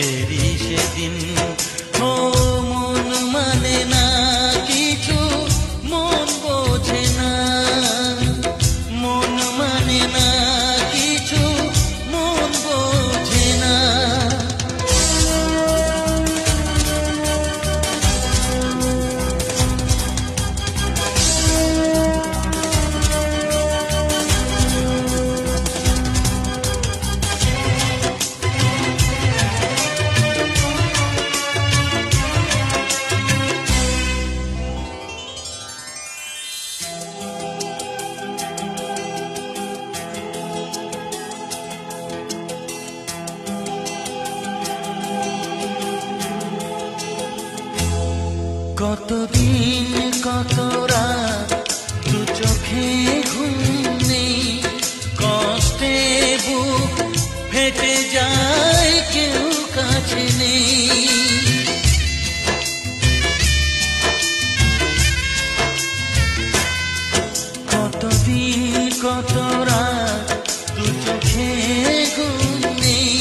সুখেরই সেদিন। ও মন মানে না কিছু, মন বোঝে না, মন মানে না কিছু, মন বোঝে না। কতদিন কত রাত দু চোখে ঘুম নেই, কষ্টে বুক ফেটে যায় কেউ কাছে নেই। কতদিন কত রাত দু চোখে ঘুম নেই,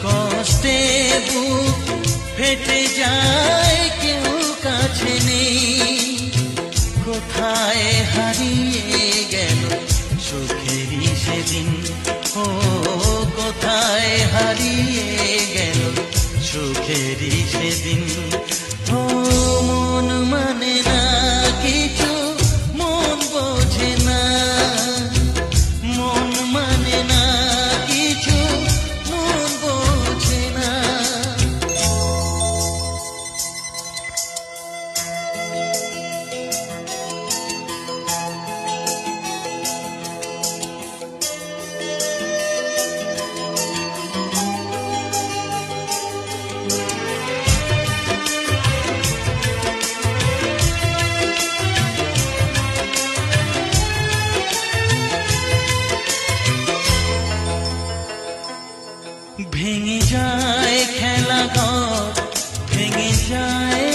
কষ্টে বুক ফেটে যায় কেউ কাছে নেই। কোথায় হারিয়ে গেল সুখেরই সেদিন, ও কোথায় হারিয়ে গেল সুখেরই সেদিন। ও মন মানে না কিছু, মন বোঝে না, মন মানে না কিছু, মন বোঝে না। ভেঙে যায় খেলা ঘর, ভেঙে যায়